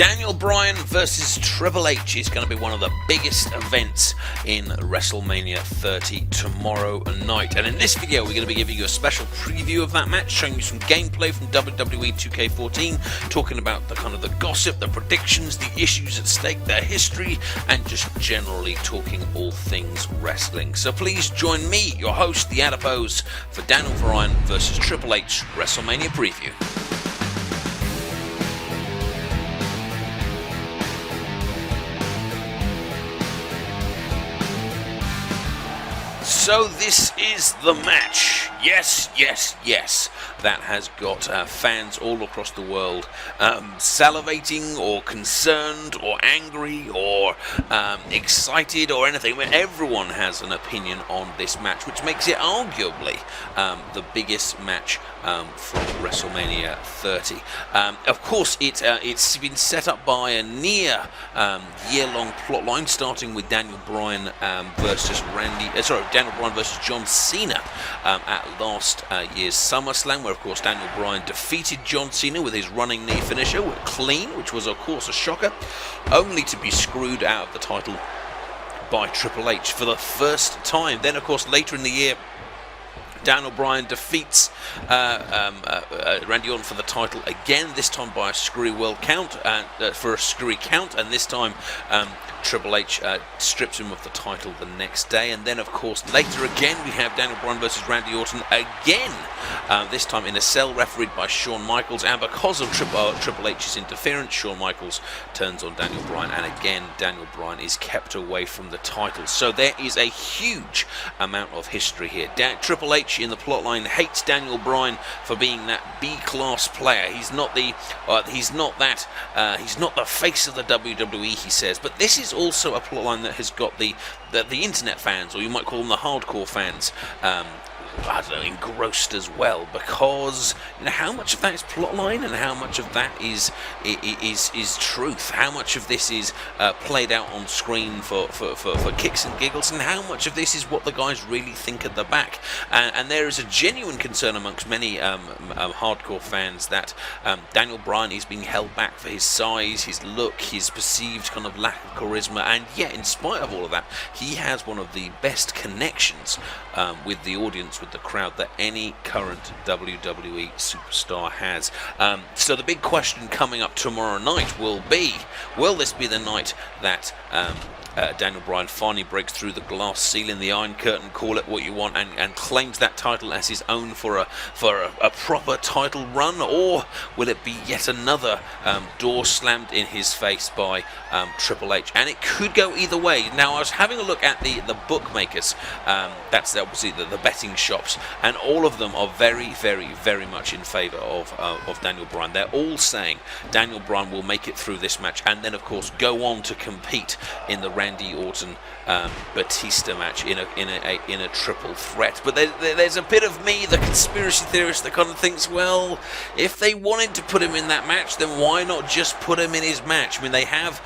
Daniel Bryan versus Triple H is going to be one of the biggest events in WrestleMania 30 tomorrow night. And in this video, we're going to be giving you a special preview of that match, showing you some gameplay from WWE2K14, talking about the gossip, the predictions, the issues at stake, their history, and just generally talking all things wrestling. So please join me, your host, The Adipose, for Daniel Bryan versus Triple H WrestleMania preview. So this is the match. Yes. That has got fans all across the world salivating or concerned or angry or excited or anything. I mean, everyone has an opinion on this match, which makes it arguably the biggest match from WrestleMania 30. Of course, it's been set up by a near year-long plotline, starting with Daniel Bryan versus Daniel Bryan versus John Cena at last year's SummerSlam, where of course Daniel Bryan defeated John Cena with his running knee finisher clean, which was of course a shocker, only to be screwed out of the title by Triple H for the first time. Then of course later in the year, Daniel Bryan defeats Randy Orton for the title again, this time by a screwy count, and this time Triple H strips him of the title the next day. And then of course later again we have Daniel Bryan versus Randy Orton again, this time in a cell refereed by Shawn Michaels, and because of Triple H's interference, Shawn Michaels turns on Daniel Bryan, and again Daniel Bryan is kept away from the title. So there is a huge amount of history here. Triple H in the plotline hates Daniel Bryan for being that B-class player. He's not the face of the WWE, he says. But this is also a plotline that has got the internet fans, or you might call them the hardcore fans, engrossed as well, because how much of that is plotline and how much of that is truth? How much of this is played out on screen for kicks and giggles, and how much of this is what the guys really think at the back? And there is a genuine concern amongst many hardcore fans that Daniel Bryan is being held back for his size, his look, his perceived lack of charisma, and yet in spite of all of that, he has one of the best connections with the audience, with the crowd, that any current WWE superstar has. So the big question coming up tomorrow night will this be the night that Daniel Bryan finally breaks through the glass ceiling, the Iron Curtain, call it what you want, and claims that title as his own for a proper title run? Or will it be yet another door slammed in his face by Triple H? And it could go either way. Now, I was having a look at the bookmakers, that's obviously the betting shops, and all of them are very, very, very much in favour of Daniel Bryan. They're all saying Daniel Bryan will make it through this match, and then of course go on to compete in the Randy Orton Batista match in a triple threat. But there's a bit of me, the conspiracy theorist, that thinks, well, if they wanted to put him in that match, then why not just put him in his match? I mean, they have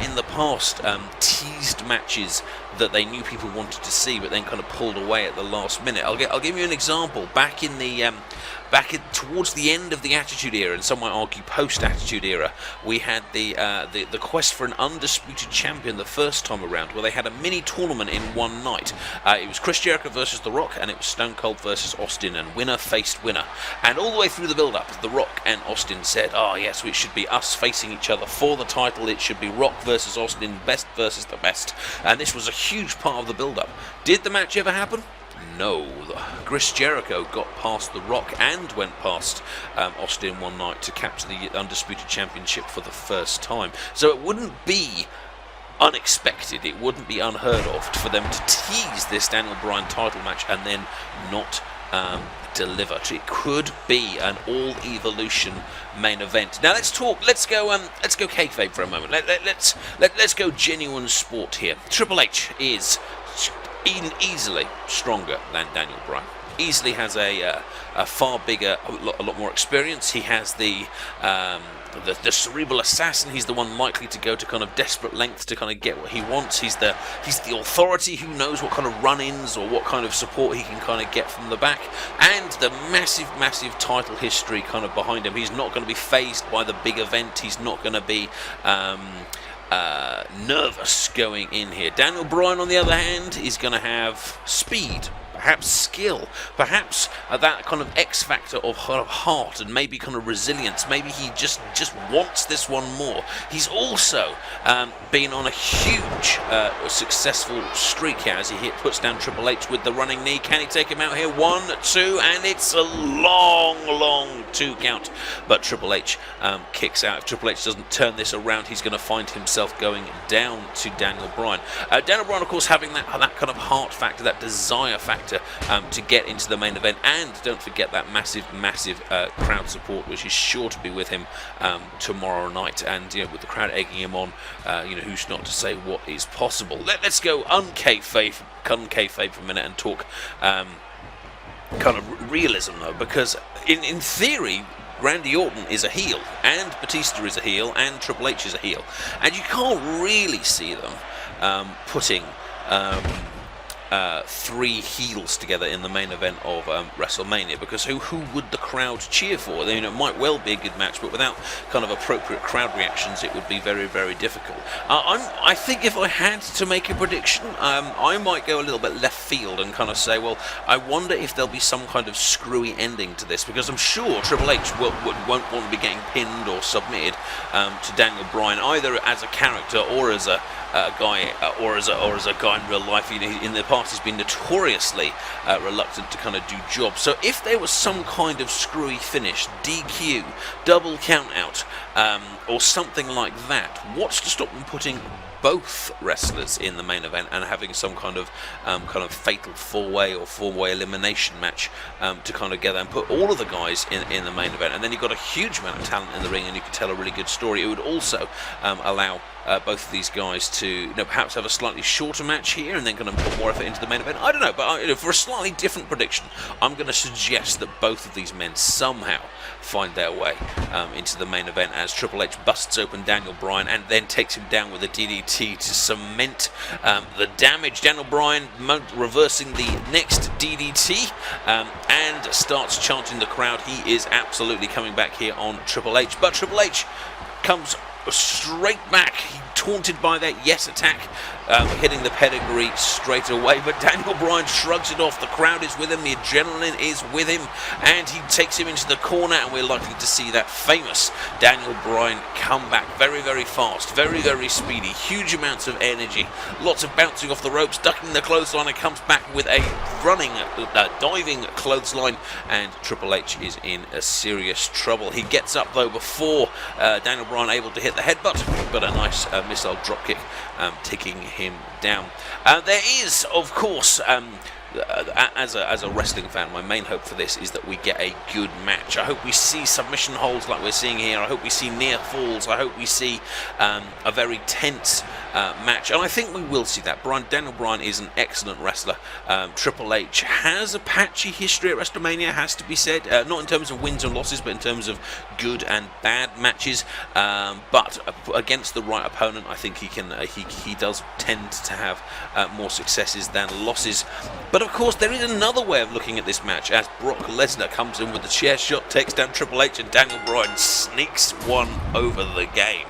in the past teased matches that they knew people wanted to see, but then pulled away at the last minute. I'll give you an example. Back towards the end of the Attitude Era, and some might argue post-Attitude Era, we had the quest for an undisputed champion the first time around, where they had a mini tournament in one night. It was Chris Jericho versus The Rock, and it was Stone Cold versus Austin, and winner faced winner. And all the way through the build-up, The Rock and Austin said, yes, it should be us facing each other for the title. It should be Rock versus Austin, best versus the best. And this was a huge part of the build-up. Did the match ever happen? No. Chris Jericho got past The Rock and went past Austin one night to capture the Undisputed Championship for the first time. So it wouldn't be unexpected, it wouldn't be unheard of for them to tease this Daniel Bryan title match and then not deliver. It could be an all-evolution main event. Now let's go kayfabe for a moment. Let's go genuine sport here. Triple H is easily stronger than Daniel Bryan. Easily has a far bigger, a lot more experience. He has the the cerebral assassin. He's the one likely to go to kind of desperate lengths to kind of get what he wants. He's the authority who knows what kind of run-ins or what kind of support he can kind of get from the back, and the massive title history kind of behind him. He's not going to be fazed by the big event. He's not going to be nervous going in here. Daniel Bryan, on the other hand, is going to have speed, perhaps skill, perhaps that kind of X factor of heart, and maybe kind of resilience. Maybe he just wants this one more. He's also been on a huge successful streak here as he puts down Triple H with the running knee. Can he take him out here? 1, 2, and it's a long 2 count. But Triple H kicks out. If Triple H doesn't turn this around, he's going to find himself going down to Daniel Bryan. Daniel Bryan, of course, having that kind of heart factor, that desire factor to get into the main event, and don't forget that massive crowd support, which is sure to be with him tomorrow night. And with the crowd egging him on, who's not to say what is possible. Let's go unkayfabe for a minute and talk kind of realism, though, because in theory, Randy Orton is a heel, and Batista is a heel, and Triple H is a heel, and you can't really see them putting 3 heels together in the main event of WrestleMania, because who would the crowd cheer for? It might well be a good match, but without kind of appropriate crowd reactions, it would be very difficult. I think if I had to make a prediction, I might go a little bit left field and kind of say, well, I wonder if there'll be some kind of screwy ending to this, because I'm sure Triple H won't want to be getting pinned or submitted to Daniel Bryan, either as a character or as a guy, or as a guy in real life. In the past, he's been notoriously reluctant to kind of do jobs. So if there was some kind of screwy finish, DQ, double count out, or something like that, what's to stop them putting both wrestlers in the main event and having some kind of fatal 4-way or 4-way elimination match to kind of get there and put all of the guys in the main event, and then you've got a huge amount of talent in the ring and you can tell a really good story. It would also allow both of these guys to perhaps have a slightly shorter match here and then kind of put more effort into the main event. I don't know, but for a slightly different prediction, I'm going to suggest that both of these men somehow find their way into the main event as Triple H busts open Daniel Bryan and then takes him down with a DDT to cement the damage. Daniel Bryan reversing the next DDT and starts chanting the crowd. He is absolutely coming back here on Triple H, but Triple H comes straight back, taunted by that yes attack, hitting the pedigree straight away, but Daniel Bryan shrugs it off. The crowd is with him, the adrenaline is with him, and he takes him into the corner, and we're likely to see that famous Daniel Bryan come back very fast, very speedy, huge amounts of energy, lots of bouncing off the ropes, ducking the clothesline, and comes back with a running, diving clothesline, and Triple H is in a serious trouble. He gets up though before Daniel Bryan able to hit the headbutt, but a nice missile dropkick taking him down. There is, of course, as a wrestling fan, my main hope for this is that we get a good match. I hope we see submission holds like we're seeing here. I hope we see near falls. I hope we see a very tense match, and I think we will see that. Daniel Bryan is an excellent wrestler. Triple H has a patchy history at WrestleMania, has to be said, not in terms of wins and losses, but in terms of good and bad matches. But against the right opponent, I think he does tend to have more successes than losses. But of course, there is another way of looking at this match as Brock Lesnar comes in with the chair shot, takes down Triple H, and Daniel Bryan sneaks one over the game.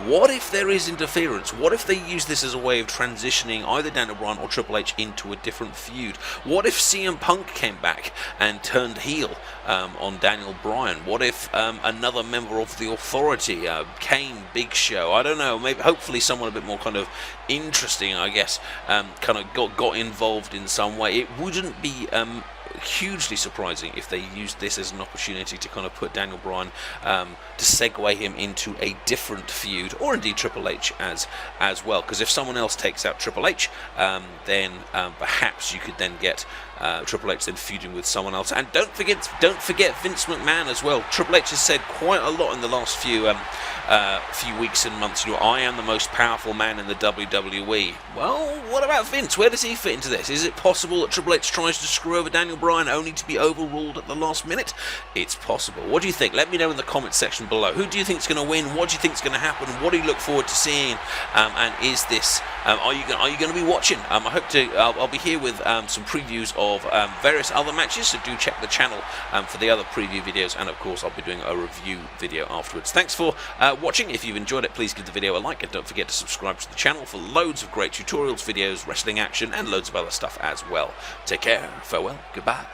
What if there is interference? What if they use this as a way of transitioning either Daniel Bryan or Triple H into a different feud? What if CM Punk came back and turned heel on Daniel Bryan? What if another member of the Authority, Kane, Big Show, I don't know, maybe hopefully someone a bit more kind of interesting, I guess, kind of got involved in some way? It wouldn't be hugely surprising if they used this as an opportunity to kind of put Daniel Bryan, to segue him into a different feud, or indeed Triple H as well, because if someone else takes out Triple H, then perhaps you could then get Triple H then feuding with someone else. And don't forget Vince McMahon as well. Triple H has said quite a lot in the last few weeks and months. I am the most powerful man in the WWE. Well, what about Vince? Where does he fit into this? Is it possible that Triple H tries to screw over Daniel Bryan only to be overruled at the last minute? It's possible. What do you think? Let me know in the comments section below. Who do you think is going to win? What do you think is going to happen? What do you look forward to seeing? And is this? Are you going to be watching? I hope to. I'll be here with some previews of various other matches. So do check the channel for the other preview videos, and of course I'll be doing a review video afterwards. Thanks for watching. If you've enjoyed it, please give the video a like, and don't forget to subscribe to the channel for loads of great tutorials, videos, wrestling action, and loads of other stuff as well. Take care. Farewell. Goodbye.